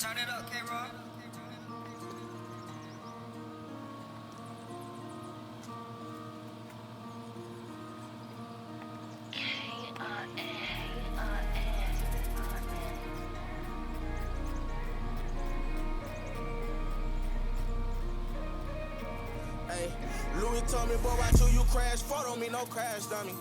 Turn it up, K-Rock. Hey, Louis told me, boy, watch who you crash for, don't mean no crash dummy.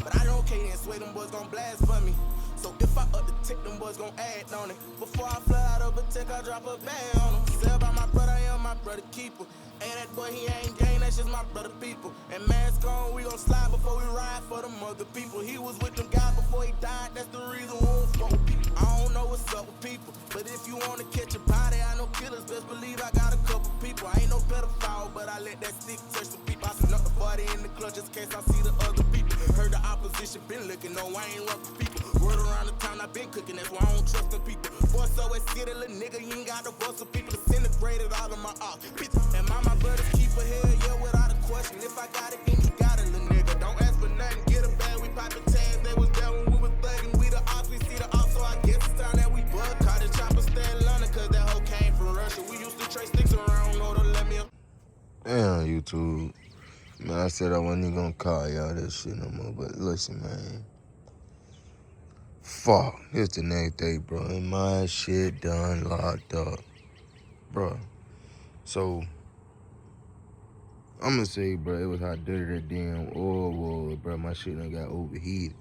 But I don't care, and swear them boys gon' blast for me. So if I up the tick, them boys gon' add on it. Before I flood out of a tick, I drop a bag on him. Say about my brother, I am my brother keeper. Ain't that boy, he ain't gang, that's just my brother people. And mask on, we gon' slide before we ride for them other people. He was with them guys before he died, that's the reason we don't fuck with people. I don't know what's up with people, but if you wanna catch a body, I know killers, best believe I got a couple people. I ain't no pedophile, but I let that stick touch the people. I snuck the body in the clutch just in case I see the other people. Heard the opposition been looking, no, I ain't run for people. Word around the town, I been cooking, that's why I don't trust them people. Boy, so it's skinny little nigga, you ain't got the voice of people disintegrated all of my ops. Bitch, and my brother's keeper, hell yeah, without a question. If I got it, then you got it, little nigga. Don't ask for nothing, get a bag, we poppin' tags. They was there when we was thuggin', we the ops, we see the ops, so I guess it's time that we bug. Caught the chopper, stay in London, cause that hoe came from Russia. We used to trade sticks around, no, don't let me up. Damn, YouTube. Man, I said I wasn't even gonna call y'all that shit no more, but listen, man. Fuck, it's the next day, bro, and my shit done locked up. Bro, so, I'm gonna say, bro, it was how dirty that damn oil was, bro. My shit done got overheated.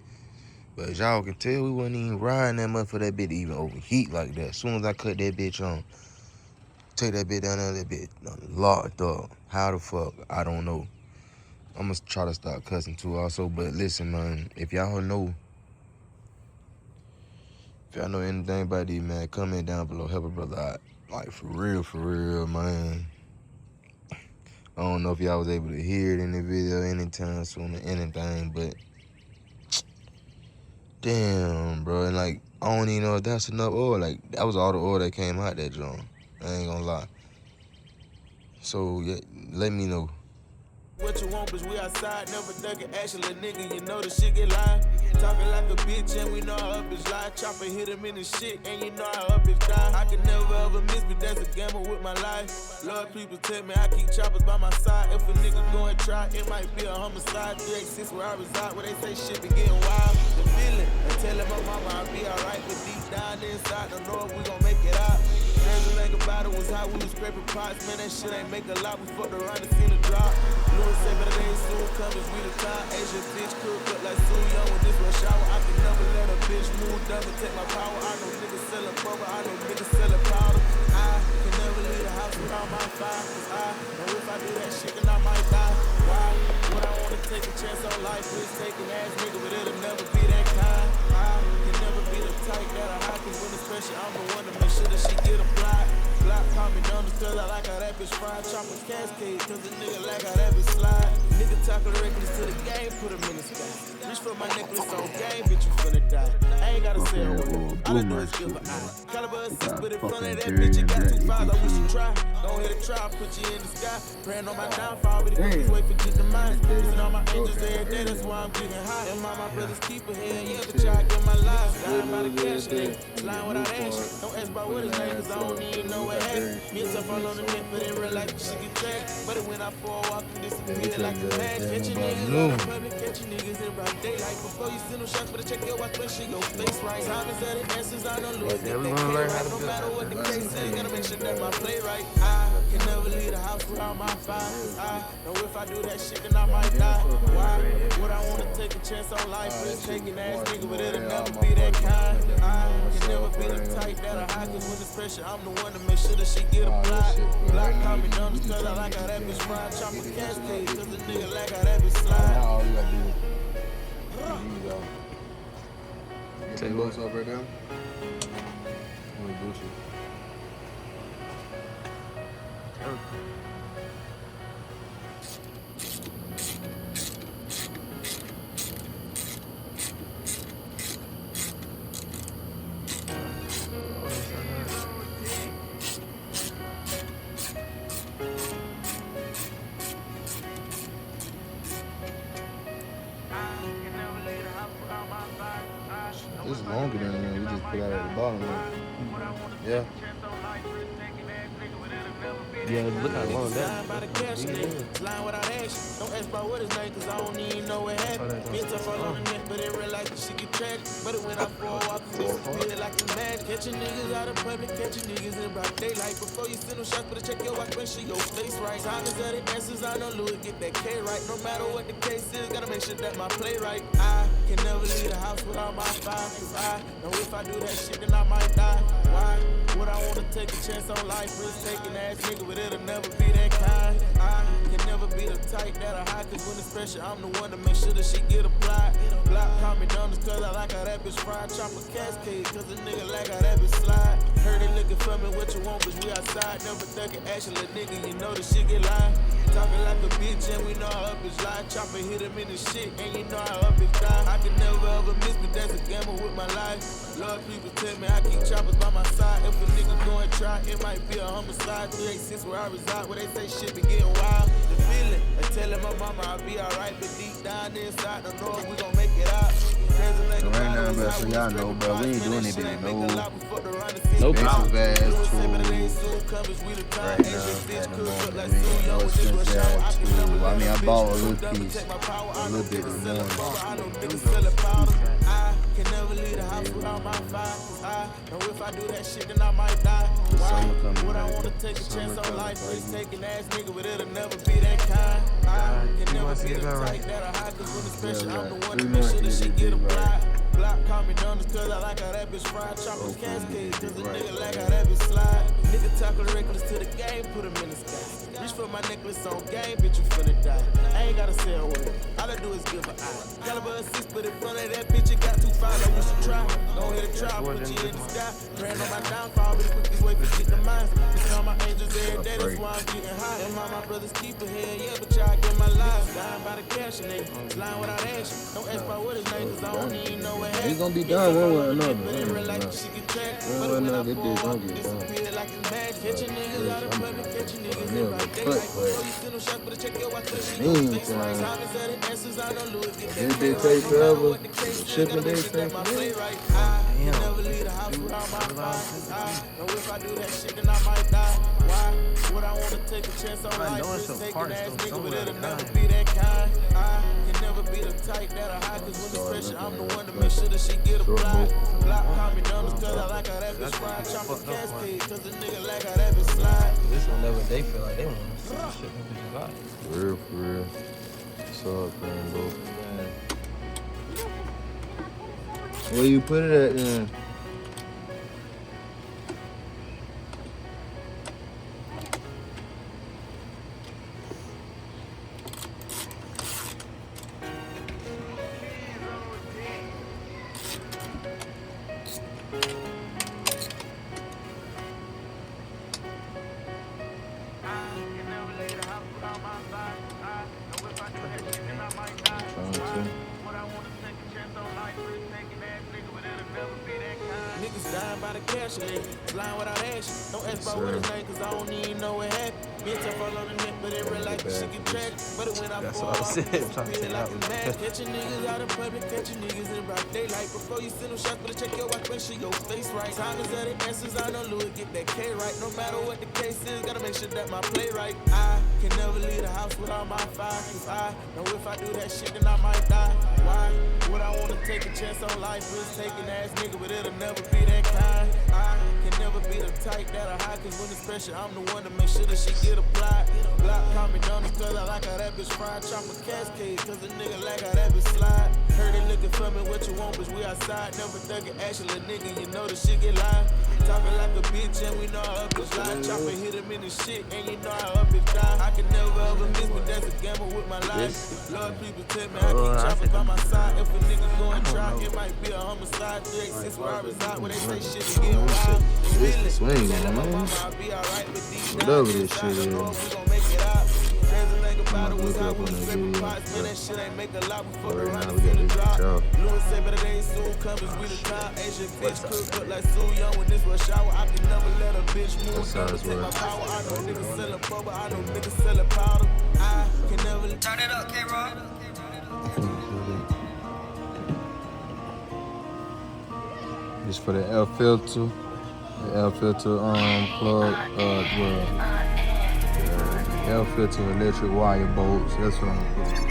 But as y'all can tell, we wasn't even riding that much for that bitch to even overheat like that. As soon as I cut that bitch on, take that bitch down there, that bitch done locked up. How the fuck? I don't know. I'm gonna try to stop cussing too also, but listen, man, if y'all know anything about these, man, comment down below, help a brother out. Like, for real, man. I don't know if y'all was able to hear it in the video anytime soon or anything, but damn, bro, and like, I don't even know if that's enough oil. Like, that was all the oil that came out that joint. I ain't gonna lie. So, yeah, let me know. What you want, bitch, we outside, never duckin' action, little nigga, you know the shit get live. Talking like a bitch, and we know how up is lie. Chopper hit him in the shit, and you know how up is die. I can never ever miss, but that's a gamble with my life. Lord, people tell me I keep choppers by my side. If a nigga go and try, it might be a homicide. 386 where I reside, where they say shit be getting wild. The feeling, and telling my mama I'll be alright, but deep down inside, don't know if we gon' make it out. Crazy thing about it was how we was scraping pots, man, that shit ain't make a lot. We fucked around and seen a drop. Louis say better days soon come as we the time. Asian bitch cook up like Sue Young with this rush hour. I can never let a bitch move down and take my power. I know niggas selling bubble, I know niggas selling powder. I can never leave the house without my fire, cause I know if I do that shit then I might die. Why would I wanna take a chance on life? Risk taking ass nigga, but it'll never be that kind. I can never be the type that I hide, cause when it's pressure, I'm the one to make sure that she get applied. Glock call me dumb because I like how that bitch fried. Choppers cascade cause the nigga like how that bitch slide. Nigga talking reckless to the game, put him in the sky. Reach for my necklace on game, bitch, you finna die. I ain't gotta say a word, all I do is give an eye. Caliber a 6, but in front of that bitch, you got 2 5, I wish you try. Don't hit a try, put you in the sky. Praying on my downfall, but the cookies wait for get the mine. Losing all my angels every day, that's why I'm getting high. And my brother's keeper here, yeah, but y'all get my life. Lying by the cash nigga, lying without action. Don't ask about what his name, cause I don't even know what happened. Me and stuff all on the net, but in real life, she get tracked. But it went out for a walk and disappeared like a match. Catching niggas out in public, catching niggas in broad daylight. Before you send them shots, better check your watch, make sure your face right. Time is at the answers, I don't lose. Get that K right, no matter what the case is, gotta make sure that my play right. I can never leave the house without my fire. I know if I do that shit, then I might die. Why would I wanna take a chance on life? Risk taking ass nigga, but it'll never be that kind. I can never be the type that I hide, cause when it's pressure, I'm the one to make sure that she get applied. Block call me dumb because I like how that bitch fried. Chopper cascade cause the nigga like how that bitch slide. Now all you gotta do is go. Take those up right there. I'm gonna do shit. This is longer than the one we just put out at the bottom. Yeah. Yeah, look how long that. Signed by the cash Big nigga. deal. Flying without action. Don't ask about what his name, cause I don't even know what happened. Been tough all on the net, but in real life, this shit get tragic. But it went out for a walk and disappeared like it's magic. Catching niggas out of public, catching niggas in broad daylight. Before you send them shots, better check your watch, make sure your face right. Time is of the answers, I know Louis, get that K right. No matter what the case is, gotta make sure that my play right. I can never leave the house without my fire, cause I know if I do that shit, then I might die. Why would I wanna take a chance on life? Risk taking ass nigga, but it'll never be that kind. I can never be the type that'll hide, cause when it's pressure, I'm the one to make sure that shit get applied. Block call me donuts, cause I like how that bitch fried. Chop a cascade, cause a nigga like how that bitch slide. Heard they looking for me, what you want, bitch, we outside. Never thuggin', actually, nigga, you know the shit get live. Talking like a bitch, and we know how up is lie. Chopper hit him in the shit, and you know how up is die. I can never ever miss, but that's a gamble with my life. Lord, people tell me I keep choppers by my side. If a nigga go and try, it might be a homicide. 386 where I reside, where they say shit be getting wild. The feeling, I telling my mama I'll be alright, but deep down inside, don't know if we gon' make it out. Right now, bro, so y'all know, bro, we ain't doing it, baby. No Expensive ass tools. Right Right now, at the moment, we ain't no expensive ass tool. I mean, I bought a little piece, a little bit of one. I can never leave the house without my fire. I know if I do that shit, then I might die. Why would I wanna take a chance on life? Risk taking ass nigga, but it'll never be that kind. I can never be the type that'll hide, cause when it's special, I'm the one to make sure the shit get applied. Block call me donuts, cause I like how that bitch fried. Chop a cascade, cause a nigga like how that bitch slide. Nigga talking reckless to the game, put him in the sky. Reach for my necklace on game, bitch, you finna die. I ain't gotta say a word, all I do is give a eye. Caliber assist, but in front of that bitch, it got too far, I wish you try. Don't hit a try, put you in the sky. Praying on my downfall, but the quickest way for shit to mine. This all my angels every day, that's why I'm getting high. And my brothers keep a head, yeah, but y'all get my life. Dying by the cash, and they flying without action. Don't ask about what his name, cause I don't even know what happened. It's gonna be done one way or another. But in real life, shit get tragic. One way or another, this bitch gonna get done. Disappeared like it's magic. Catching niggas out of public, catching niggas in broad daylight. Before you send them shots, better check your watch, make sure your face right. Time is of the answers, I know Louis, get that This bitch take forever. Shipping day take my forever. play right. I can never leave the house without my fire. I know if I do that shit, then I might die. Why would I wanna take a chance on life? Risk taking ass nigga, but it'll never be that kind. I can never be the type that'll hide, cause when it's pressure, I'm the one to make sure that shit get applied. Block call me donuts, cause I like how that bitch fried. Chop a cascade, cause a nigga like how that bitch slide. This whenever they feel like they want to see the shit from the body. For real. So up, man, bro. Where you put it at, then? Niggas dying by the cash, and they flying without action. Don't ask about what his name, cause I don't even know what happened. Been tough all on the net, but in real life, this shit get tragic. But it went out That's for a what I walk, said, it's trying to disappeared take like out a match. Catching niggas out of public, catching niggas in broad daylight. Before you send them shots, better check your watch, make sure your face right. Time is of the answers, I know Louis, get that K right. No matter what the case is, gotta make sure that my play right. I can never leave the house without my fire, cause I know if I do that shit, then I might die. Why would I wanna take a chance on life? Risk taking ass nigga, but it'll never be that kind. I can never be the type that'll hide, cause when it's pressure, I'm the one to make sure that shit get applied. Block call me donuts, cause I like how that bitch fried. Chop a cascade, cause a nigga like how that bitch slide. Heard they looking for me, what you want, bitch, we outside. Never thuggin', actually, nigga, you know the shit get live. Talking like a bitch, and we know how up is lie. Chopper hit him in the shit, and you know how up is die. I can never ever miss, but that's a gamble with my life. Lord, people tell me I keep choppers by my side. If a nigga go and try, it might be a homicide. 386 where I reside, where they say shit is getting wild. This swing, Telling my man. mama I'll be alright, but deep down Whatever this inside, shit I know is. we gon' make it out. Crazy thing about it was Look I up on was that separate video, parts, man, that shit ain't make a lot before the Right now, run we got finna this drop. job. Louis say better days soon coming, we the time. Asian bitch cook up like Sue Young when this rush hour. I can never let a bitch move, That's how never it's take my work. power. I know niggas selling bubble, I know niggas selling powder. I can never Turn it up, K-Rock. This for the L filter. The air filter plug, air filter electric wire bolts. That's what I'm putting.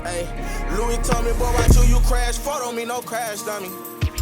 Hey, Louis told me, boy, watch you crash. Photo me, no crash dummy.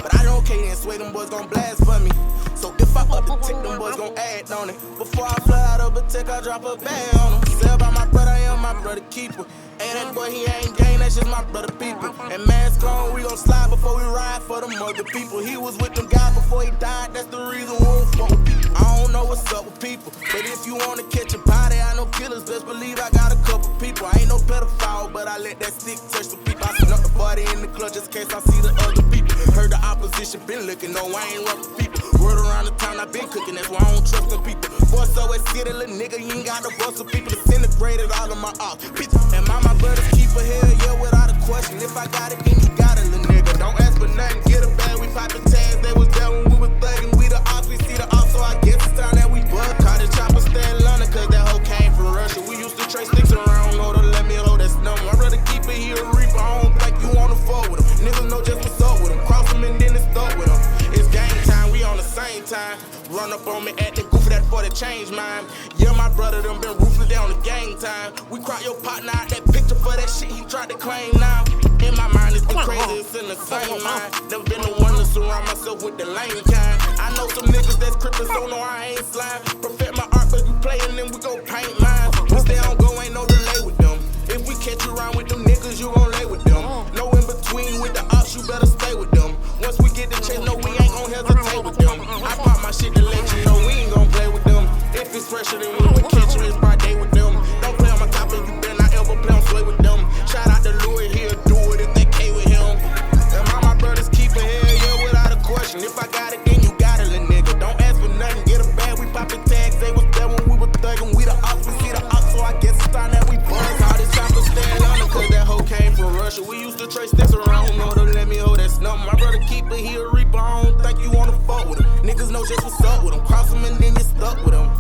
But I don't care and swear them boys gon' blast for me. So if I up the tick, them boys gon' act on it. Before I fly out of a tick, I drop a bag on him. Say about my brother, I am my brother keeper. And that boy, he ain't gang, that's just my brother people. And mask on, we gon' slide before we ride for them other people. He was with them guys before he died, that's the reason we don't fuck with people. I don't know what's up with people, but if you wanna catch a body, I know killers, best believe I got a couple people. I ain't no pedophile, but I let that stick touch the people. I snuck the body in the clutch just in case I see the other people. Heard the opposition been looking, no, I ain't rough with people. Word around the town, I been cooking, that's why I don't trust them people. Boy, so it's city, little nigga, you ain't got no bust of people. Disintegrated all of my ops. And my brothers keep a hell, yeah, without a question. If I got it, then you got it, little nigga. Don't ask for nothing, get a bag, we poppin' tags. They was there when we was thuggin', we the ops, we see the ops, so I guess it's time that we bug. Caught the chopper, stay in London, cause that hoe came from Russia. We used to trade sticks around, no, don't let me hold that number. I'd rather keep it here, reaper, I don't think you wanna fall with them. Niggas know just what's up with them, cross them and then it's stuck with them. It's game time, we on the same time. Run up on me, acting goofy, that for the change mine. Yeah, my brother done been ruthless, they on the gang time. We crowd your partner out that picture for that shit he tried to claim now. In my mind, it's been crazy, it's in the same mind. Never been the one to surround myself with the lame kind. I know some niggas that's crippin', so no, I ain't slime. Perfect my art, but we playin', then we go paint mine. We stay on go, ain't no delay with them. If we catch you around with them niggas, you gon' lay with them. No in between with the ops, you better stay with them. Once we get the chase, no, we ain't gon' hesitate with them. I pop my shit to let you know we ain't gon' play with them. If it's fresher than when we catch you, it's by day with them. Don't play on my top and you better not ever play on sway with them. Shout out to Louis, he'll do it if they K with him. And my brothers keep a hell, yeah, without a question. If I got it, then you got it, little nigga. Don't ask for nothing, get a bag, we poppin' tags. They was there when we was thuggin', we the ops, we see the ops, so I guess it's time that we buzz. All this chopper stay in London, cause that hoe came from Russia. We used to trade sticks around, no, don't let me hold that number. My brother keep it, he a reaper, I don't think you wanna fuck with him. Niggas know just what's up with him, cross him and then you stuck with him.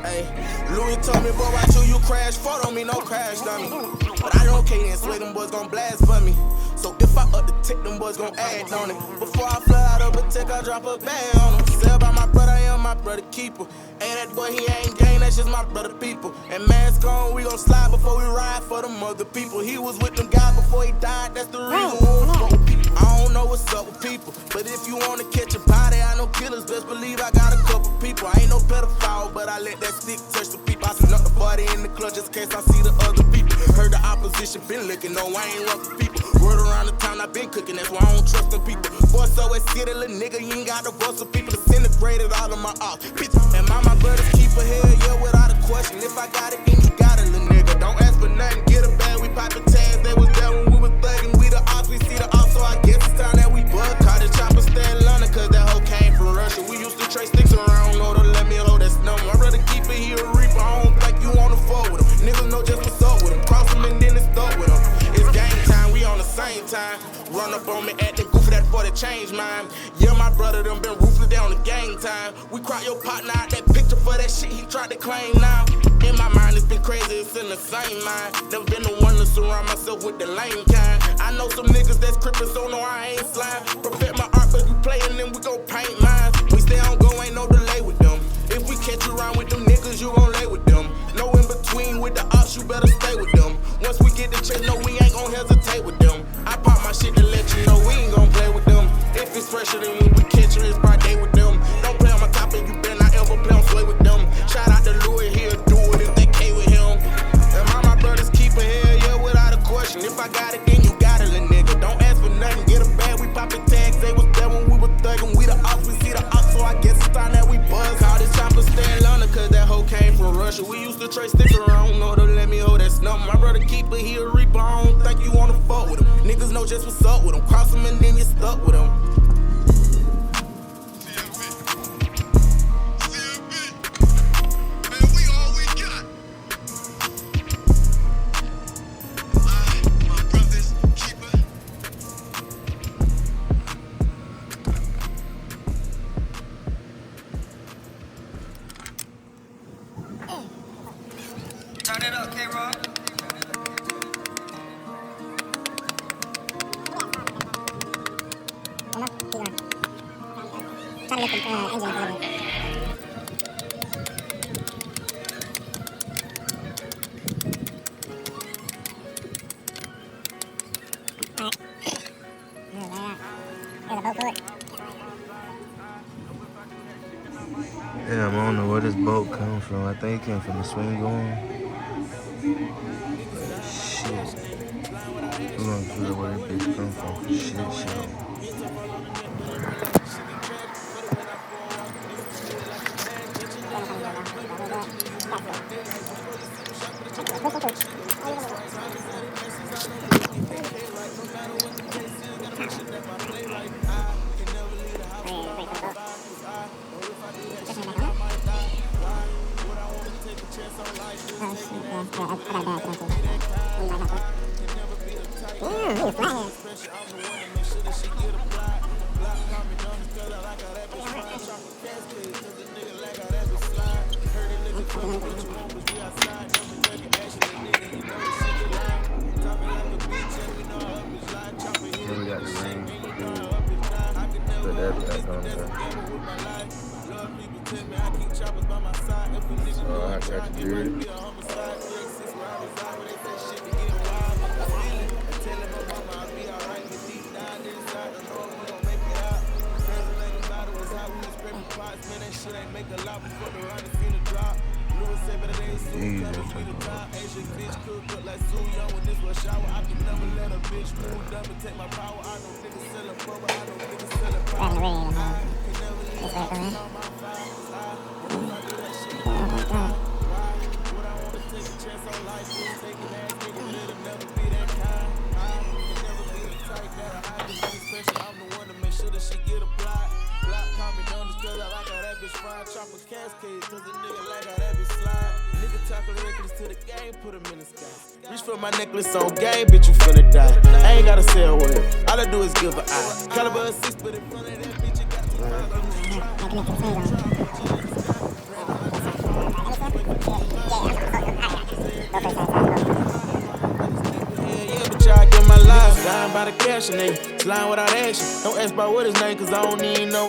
Hey, Louis told me, boy, watch you crash. Photo me, no crash dummy. But I don't care and swear them boys gon' blast for me. So if I up the tick, them boys gon' act on it. Before I fly out of a tick, I drop a bag on him. Say about my brother, I am my brother keeper. And that boy, he ain't gang, that's just my brother people. And mask on, we gon' slide before we ride for them other people. He was with them guys before he died, that's the reason we don't fuck with people. I don't know what's up with people, but if you wanna catch a body, I know killers, best believe I got a couple people. I ain't no pedophile, but I let that stick touch the people. I snuck the body in the clutch just in case I see the other people. Heard the opposition been looking, no, I ain't rough with people. Word around the town, I been cooking, that's why I don't trust them people. Boy, so it's city, little nigga, you ain't got no bust of people. Disintegrated all of my ops. And my brothers keep a hell, yeah, without a question. If I got it, then you got it, little nigga. Don't ask for nothing, get a bag, we poppin' tags. They was there when we was thuggin', we the ops, we see the ops, so I guess it's time that we bug. Caught the chopper, stay in London, cause that hoe came from Russia. We used to trade sticks around, no, don't let me hold that number. I'd rather keep it here, reaper, I don't think you wanna fall with them. Niggas know just what's up with them, cross them and then it's stuck with them. It's game time, we on the same time. Run up on me, acting goofy, that for the change mine. Yeah, my brother done been ruthless, they on the gang time. We crowd your partner out that picture for that shit he tried to claim now. In my mind, it's been crazy, it's in the same mind. Never been the one to surround myself with the lame kind. I know some niggas that's crippin', so no, I ain't slime. Perfect my art, but we playin', then we go paint mine. We stay on go, ain't no delay with them. If we catch you around with them niggas, you gon' lay with them. No in between with the ops, you better stay with them. Once we get the chase, no, we ain't gon' hesitate with them. I pop my shit to let you know we ain't gon' play with them. If it's fresher than when we catch you, it's by day with them. Don't play on my top and you better not ever play on sway with them. Shout out to Louis, he'll do it if they K with him. And my brothers keep a hell, yeah, without a question. If I got it, then you got it, little nigga. Don't ask for nothing, get a bag, we poppin' tags. They was there when we was thuggin', we the ops, we see the ops, so I guess it's time pressure. We used to trade sticks around, know to let me hold that number. My brother keeper, he a reaper, I don't think you wanna fuck with him. Niggas know just what's up with him. Cross him and then you stuck with him. Turn it up, K-Rock. Damn, I don't know where this boat come from. I think it came from the swing going. Shit. We're gonna figure out where this bitch come from. Shit. Then we got the ring. Put that back on there. So I got you, dude. Reach for my necklace on game, bitch, you finna die. I ain't gotta say a word, all I do is give an eye. Caliber 6, but in front of that bitch, you got yeah, but y'all get my life. Dying by the cash and they slime without action. Don't ask about what his name, cause I don't even know.